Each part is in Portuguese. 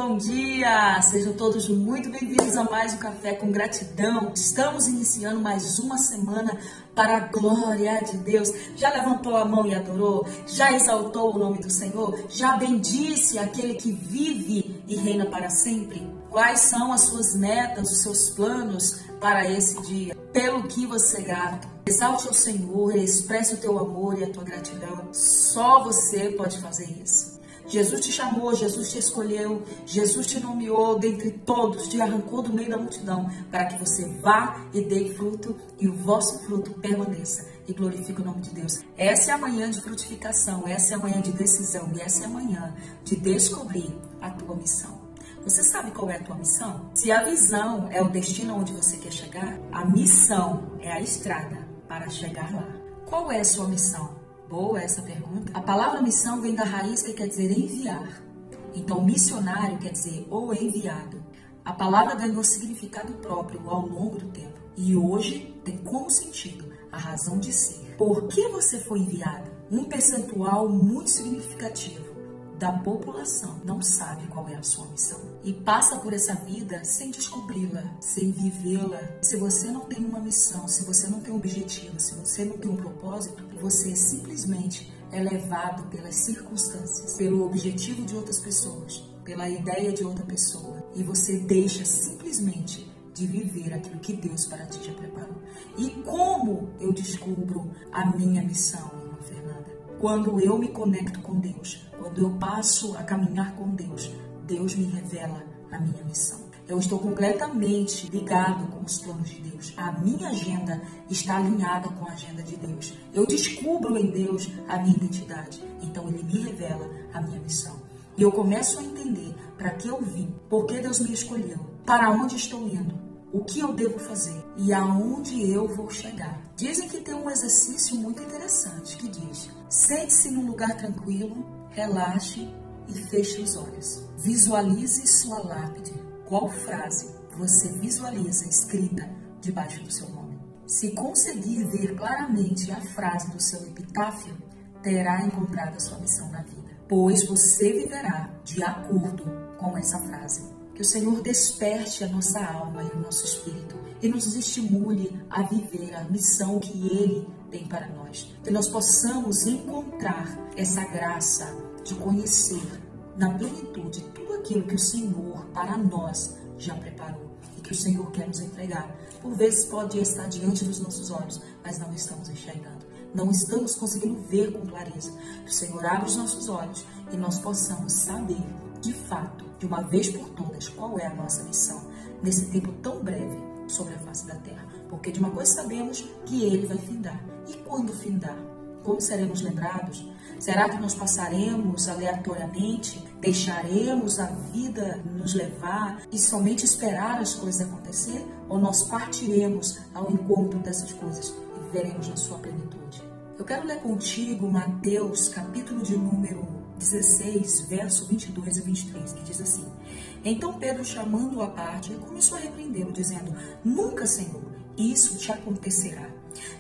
bom dia! Sejam todos muito bem-vindos a mais um Café com Gratidão. Estamos iniciando mais uma semana para a glória de Deus. Já levantou a mão e adorou? Já exaltou o nome do Senhor? Já bendisse aquele que vive e reina para sempre? Quais são as suas metas, os seus planos para esse dia? Pelo que você grata? Exalte o Senhor, expresse o teu amor e a tua gratidão. Só você pode fazer isso. Jesus te chamou, Jesus te escolheu, Jesus te nomeou dentre todos, te arrancou do meio da multidão, para que você vá e dê fruto e o vosso fruto permaneça e glorifique o nome de Deus. Essa é a manhã de frutificação, essa é a manhã de decisão e essa é a manhã de descobrir a tua missão. Você sabe qual é a tua missão? Se a visão é o destino onde você quer chegar, a missão é a estrada para chegar lá. Qual é a sua missão? Boa essa pergunta. A palavra missão vem da raiz que quer dizer enviar. Então, missionário quer dizer o enviado. A palavra ganhou significado próprio ao longo do tempo. E hoje tem como sentido a razão de ser. Por que você foi enviado? Um percentual muito significativo da população não sabe qual é a sua missão e passa por essa vida sem descobri-la, sem vivê-la. Se você não tem uma missão, se você não tem um objetivo, se você não tem um propósito, você simplesmente é levado pelas circunstâncias, pelo objetivo de outras pessoas, pela ideia de outra pessoa e você deixa simplesmente de viver aquilo que Deus para ti já preparou. E como eu descubro a minha missão, irmã Fernanda? Quando eu me conecto com Deus, quando eu passo a caminhar com Deus, Deus me revela a minha missão. Eu estou completamente ligado com os planos de Deus. A minha agenda está alinhada com a agenda de Deus. Eu descubro em Deus a minha identidade. Então Ele me revela a minha missão. E eu começo a entender para que eu vim, por que Deus me escolheu, para onde estou indo, o que eu devo fazer e aonde eu vou chegar. Dizem que tem um exercício muito interessante que diz: sente-se num lugar tranquilo, relaxe e feche os olhos. Visualize sua lápide. Qual frase você visualiza escrita debaixo do seu nome? Se conseguir ver claramente a frase do seu epitáfio, terá encontrado a sua missão na vida, pois você viverá de acordo com essa frase. Que o Senhor desperte a nossa alma e o nosso espírito e nos estimule a viver a missão que Ele tem para nós. Que nós possamos encontrar essa graça de conhecer na plenitude tudo aquilo que o Senhor para nós já preparou e que o Senhor quer nos entregar. Por vezes pode estar diante dos nossos olhos, mas não estamos enxergando. Não estamos conseguindo ver com clareza. Que o Senhor abra os nossos olhos e nós possamos saber, de fato, de uma vez por todas, qual é a nossa missão nesse tempo tão breve sobre a face da terra. Porque de uma coisa sabemos, que Ele vai findar. E quando findar? Como seremos lembrados? Será que nós passaremos aleatoriamente? Deixaremos a vida nos levar e somente esperar as coisas acontecer? Ou nós partiremos ao encontro dessas coisas e viveremos na sua plenitude? Eu quero ler contigo Mateus, capítulo de número 16, verso 22 a 23, que diz assim: Então Pedro, chamando-o à parte, começou a repreendê-lo, dizendo: Nunca, Senhor, isso te acontecerá.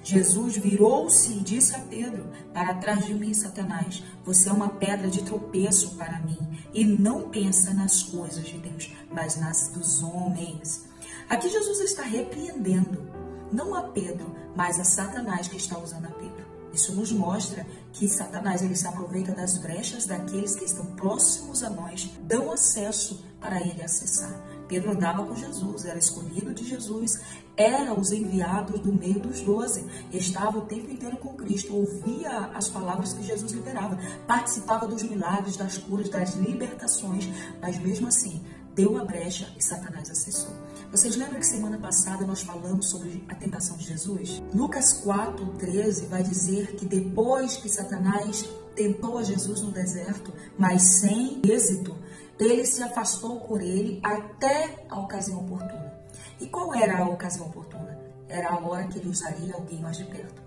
Jesus virou-se e disse a Pedro: Para trás de mim, Satanás, você é uma pedra de tropeço para mim e não pensa nas coisas de Deus, mas nas dos homens. Aqui Jesus está repreendendo, não a Pedro, mas a Satanás que está usando a Pedro. Isso nos mostra que Satanás ele se aproveita das brechas daqueles que estão próximos a nós, dão acesso para ele acessar. Pedro andava com Jesus, era escolhido de Jesus, era os enviados do meio dos 12, estava o tempo inteiro com Cristo, ouvia as palavras que Jesus liberava, participava dos milagres, das curas, das libertações, mas mesmo assim deu a brecha e Satanás acessou. Vocês lembram que semana passada nós falamos sobre a tentação de Jesus? Lucas 4:13 vai dizer que depois que Satanás tentou a Jesus no deserto, mas sem êxito, ele se afastou por ele até a ocasião oportuna. E qual era a ocasião oportuna? Era a hora que ele usaria alguém mais de perto.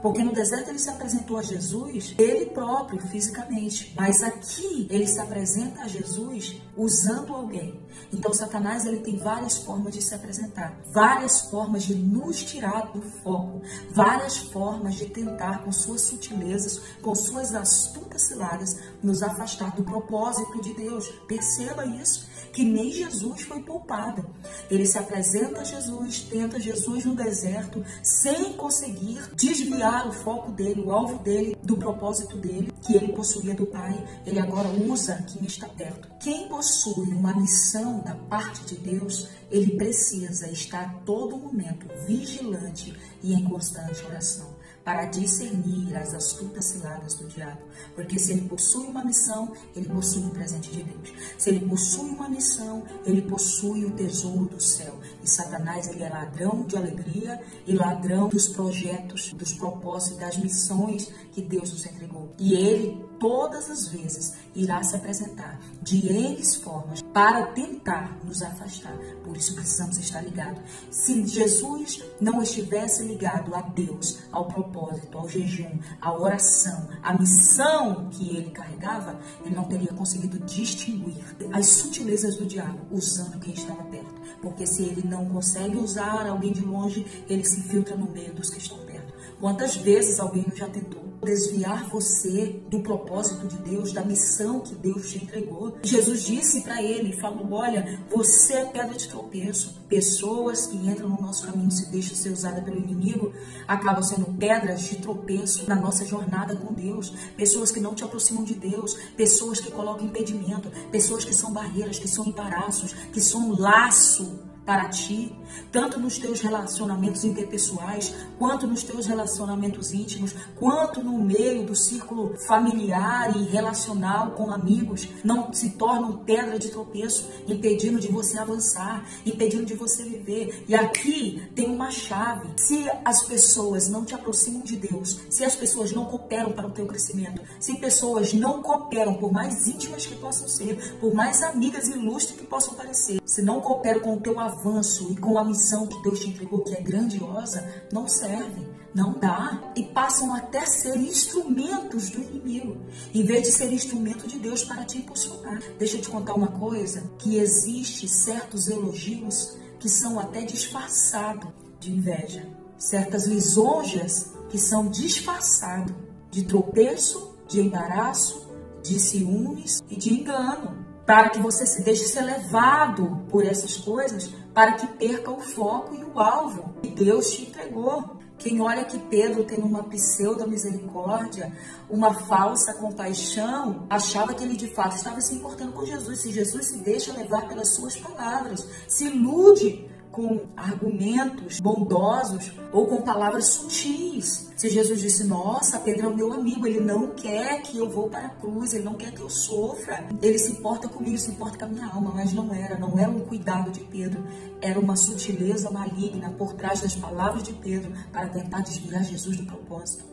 Porque no deserto ele se apresentou a Jesus, ele próprio, fisicamente. Mas aqui ele se apresenta a Jesus usando alguém. Então Satanás ele tem várias formas de se apresentar. Várias formas de nos tirar do foco. Várias formas de tentar, com suas sutilezas, com suas astutas ciladas, nos afastar do propósito de Deus. Perceba isso, que nem Jesus foi poupado. Ele se apresenta a Jesus, tenta Jesus no deserto, sem conseguir desviar o foco dele, o alvo dele, do propósito dele, que ele possuía do Pai. Ele agora usa quem está perto. Quem possui uma missão da parte de Deus, ele precisa estar a todo momento vigilante e em constante oração, para discernir as astutas ciladas do diabo. Porque se ele possui uma missão, ele possui um presente de Deus. Se ele possui uma missão, ele possui o tesouro do céu. E Satanás, ele é ladrão de alegria e ladrão dos projetos, dos propósitos, das missões que Deus nos entregou. E ele, todas as vezes, irá se apresentar de N formas para tentar nos afastar. Por isso precisamos estar ligados. Se Jesus não estivesse ligado a Deus, ao propósito, ao jejum, à oração, à missão que ele carregava, ele não teria conseguido distinguir as sutilezas do diabo usando quem estava perto. Porque se ele não consegue usar alguém de longe, ele se filtra no meio dos que estão perto. Quantas vezes alguém já tentou desviar você do propósito de Deus, da missão que Deus te entregou? Jesus disse para ele, falou, olha, você é pedra de tropeço. Pessoas que entram no nosso caminho, se deixam ser usadas pelo inimigo, acabam sendo pedras de tropeço na nossa jornada com Deus. Pessoas que não te aproximam de Deus, pessoas que colocam impedimento, pessoas que são barreiras, que são embaraços, que são um laço para ti, tanto nos teus relacionamentos interpessoais, quanto nos teus relacionamentos íntimos, quanto no meio do círculo familiar e relacional com amigos, não se tornam pedra de tropeço, impedindo de você avançar, impedindo de você viver. E aqui tem uma chave. Se as pessoas não te aproximam de Deus, se as pessoas não cooperam para o teu crescimento, se pessoas não cooperam, por mais íntimas que possam ser, por mais amigas ilustres que possam parecer, se não cooperam com o teu avanço e com a missão que Deus te entregou, que é grandiosa, não serve, não dá. E passam até a ser instrumentos do inimigo, em vez de ser instrumento de Deus para te impulsionar. Deixa eu te contar uma coisa, que existe certos elogios que são até disfarçados de inveja. Certas lisonjas que são disfarçadas de tropeço, de embaraço, de ciúmes e de engano, para que você se deixe ser levado por essas coisas, para que perca o foco e o alvo que Deus te entregou. Quem olha que Pedro tem uma pseudo-misericórdia, uma falsa compaixão, achava que ele de fato estava se importando com Jesus. Se Jesus se deixa levar pelas suas palavras, se ilude com argumentos bondosos ou com palavras sutis. Se Jesus disse, nossa, Pedro é o meu amigo, ele não quer que eu vou para a cruz, ele não quer que eu sofra, ele se importa comigo, se importa com a minha alma, mas não era um cuidado de Pedro, era uma sutileza maligna por trás das palavras de Pedro para tentar desviar Jesus do propósito.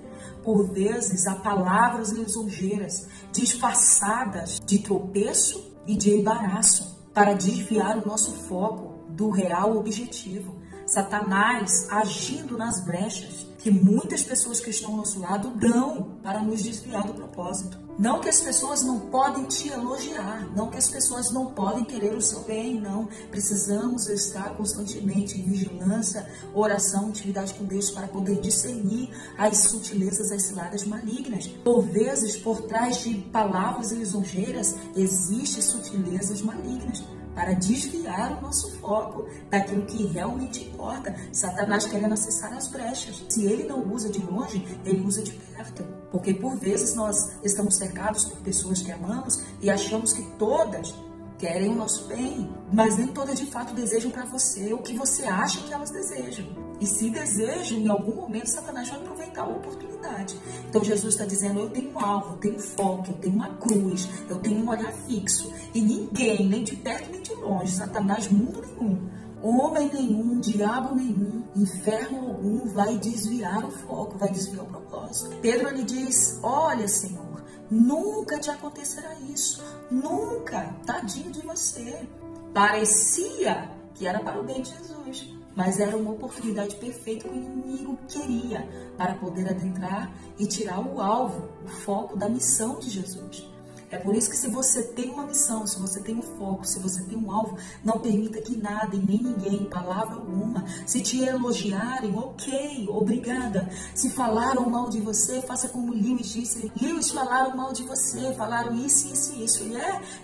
Por vezes, há palavras lisonjeiras disfarçadas de tropeço e de embaraço para desviar o nosso foco do real objetivo. Satanás agindo nas brechas que muitas pessoas que estão ao nosso lado dão para nos desviar do propósito. Não que as pessoas não podem te elogiar, não que as pessoas não podem querer o seu bem, não. Precisamos estar constantemente em vigilância, oração, intimidade com Deus para poder discernir as sutilezas, as ciladas malignas. Por vezes, por trás de palavras lisonjeiras, existem sutilezas malignas para desviar o nosso foco daquilo que realmente importa. Satanás querendo acessar as brechas. Se ele não usa de longe, ele usa de perto. Porque por vezes nós estamos cercados por pessoas que amamos e achamos que todas querem o nosso bem, mas nem todas de fato desejam para você o que você acha que elas desejam. E se desejam, em algum momento Satanás vai aproveitar a oportunidade. Então Jesus está dizendo, eu tenho um alvo, eu tenho foco, eu tenho uma cruz, eu tenho um olhar fixo. E ninguém, nem de perto nem de longe, Satanás, mundo nenhum, homem nenhum, diabo nenhum, inferno algum vai desviar o foco, vai desviar o propósito. Pedro lhe diz, olha Senhor, nunca te acontecerá isso, nunca, tadinho de você. Parecia que era para o bem de Jesus, mas era uma oportunidade perfeita que o inimigo queria para poder adentrar e tirar o alvo, o foco da missão de Jesus. É por isso que se você tem uma missão, se você tem um foco, se você tem um alvo, não permita que nada e nem ninguém, palavra alguma, se te elogiarem, ok, obrigada. Se falaram mal de você, faça como Lewis disse. Lewis, falaram mal de você, falaram isso, isso e isso.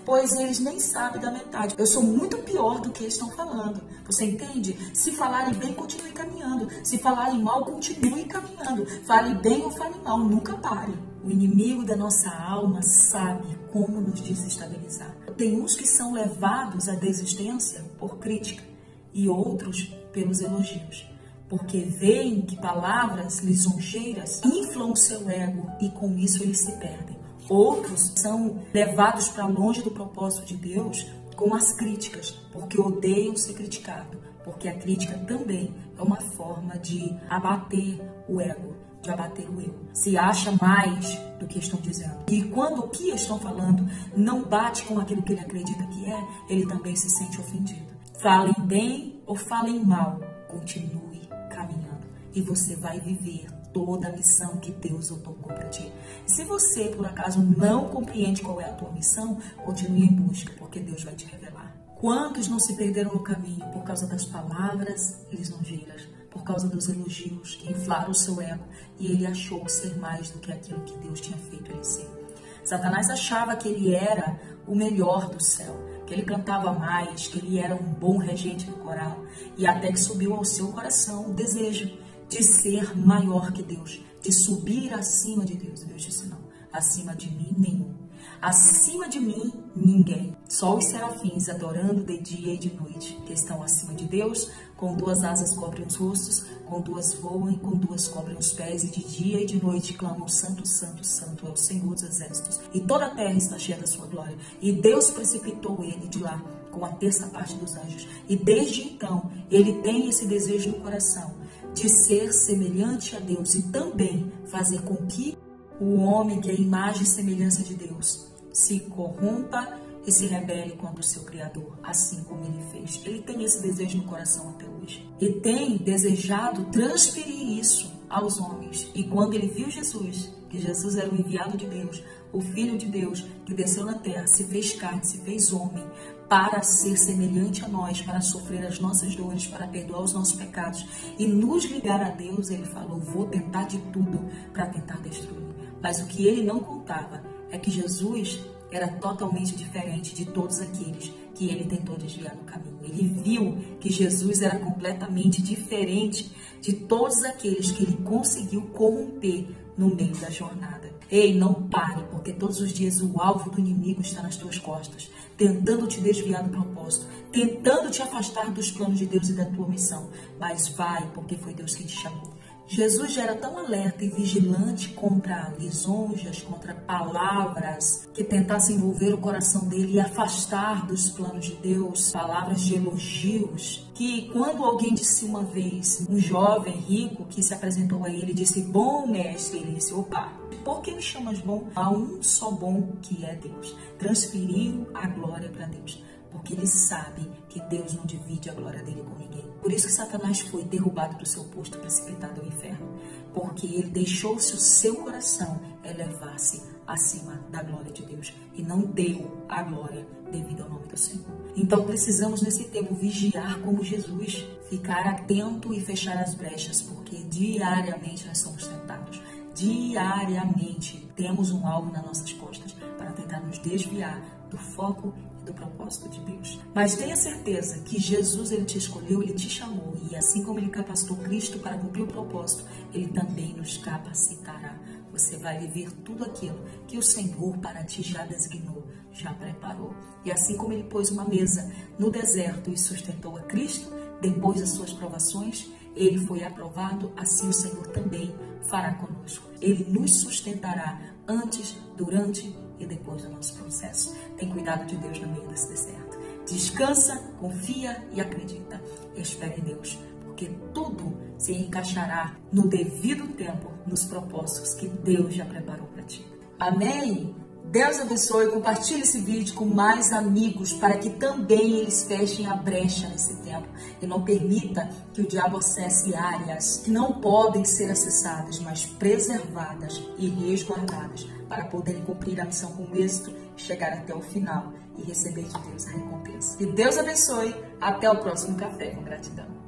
Pois eles nem sabem da metade. Eu sou muito pior do que eles estão falando. Você entende? Se falarem bem, continue caminhando. Se falarem mal, continue caminhando. Fale bem ou fale mal, nunca pare. O inimigo da nossa alma sabe como nos desestabilizar. Tem uns que são levados à desistência por crítica e outros pelos elogios, porque veem que palavras lisonjeiras inflam o seu ego e com isso eles se perdem. Outros são levados para longe do propósito de Deus com as críticas, porque odeiam ser criticado, porque a crítica também é uma forma de abater o ego, de abater o eu. Se acha mais do que estão dizendo. E quando o que estão falando não bate com aquilo que ele acredita que é, ele também se sente ofendido. Falem bem ou falem mal, continue caminhando. E você vai viver toda a missão que Deus otorgou para ti. Se você, por acaso, não compreende qual é a tua missão, continue em busca, porque Deus vai te revelar. Quantos não se perderam no caminho por causa das palavras lisonjeiras, por causa dos elogios que inflaram o seu ego, e ele achou ser mais do que aquilo que Deus tinha feito ele ser. Satanás achava que ele era o melhor do céu, que ele cantava mais, que ele era um bom regente do coral, e até que subiu ao seu coração o desejo de ser maior que Deus, de subir acima de Deus. Deus disse não, acima de mim nenhum. Acima de mim, ninguém. Só os serafins adorando de dia e de noite, que estão acima de Deus, com duas asas cobrem os rostos, com duas voam e com duas cobrem os pés, e de dia e de noite clamam: Santo, Santo, Santo é o Senhor dos Exércitos. E toda a terra está cheia da sua glória. E Deus precipitou ele de lá, com a terça parte dos anjos. E desde então, ele tem esse desejo no coração, de ser semelhante a Deus e também fazer com que o homem, que é a imagem e semelhança de Deus, se corrompa e se rebele contra o seu Criador, assim como ele fez. Ele tem esse desejo no coração até hoje. E tem desejado transferir isso aos homens. E quando ele viu Jesus, que Jesus era o enviado de Deus, o Filho de Deus, que desceu na terra, se fez carne, se fez homem, para ser semelhante a nós, para sofrer as nossas dores, para perdoar os nossos pecados e nos ligar a Deus, ele falou: vou tentar de tudo para tentar destruir. Mas o que ele não contava é que Jesus era totalmente diferente de todos aqueles que ele tentou desviar no caminho. Ele viu que Jesus era completamente diferente de todos aqueles que ele conseguiu corromper no meio da jornada. Ei, não pare, porque todos os dias o alvo do inimigo está nas tuas costas, tentando te desviar do propósito, tentando te afastar dos planos de Deus e da tua missão. Mas vai, porque foi Deus que te chamou. Jesus já era tão alerta e vigilante contra lisonjas, contra palavras que tentassem envolver o coração dele e afastar dos planos de Deus, palavras de elogios, que quando alguém disse uma vez, um jovem rico que se apresentou a ele, disse: bom mestre, ele disse: opa, por que me chamas bom? Há um só bom, que é Deus. Transferiu a glória para Deus, porque ele sabe que Deus não divide a glória dele com ninguém. Por isso que Satanás foi derrubado do seu posto, precipitado ao inferno, porque ele deixou-se o seu coração elevar-se acima da glória de Deus e não deu a glória devido ao nome do Senhor. Então precisamos nesse tempo vigiar como Jesus, ficar atento e fechar as brechas, porque diariamente nós somos tentados. Diariamente temos um alvo nas nossas costas para tentar nos desviar do foco e do propósito de Deus. Mas tenha certeza que Jesus, ele te escolheu, ele te chamou, e assim como ele capacitou Cristo para cumprir o propósito, ele também nos capacitará. Você vai viver tudo aquilo que o Senhor para ti já designou, já preparou. E assim como ele pôs uma mesa no deserto e sustentou a Cristo, depois das suas provações, ele foi aprovado, assim o Senhor também fará conosco. Ele nos sustentará antes, durante e depois do nosso processo. Tem cuidado de Deus no meio desse deserto. Descansa, confia e acredita. Espere em Deus, porque tudo se encaixará no devido tempo, nos propósitos que Deus já preparou para ti. Amém? Deus abençoe, compartilhe esse vídeo com mais amigos para que também eles fechem a brecha nesse tempo e não permita que o diabo acesse áreas que não podem ser acessadas, mas preservadas e resguardadas para poderem cumprir a missão com êxito, chegar até o final e receber de Deus a recompensa. Que Deus abençoe, até o próximo Café com Gratidão.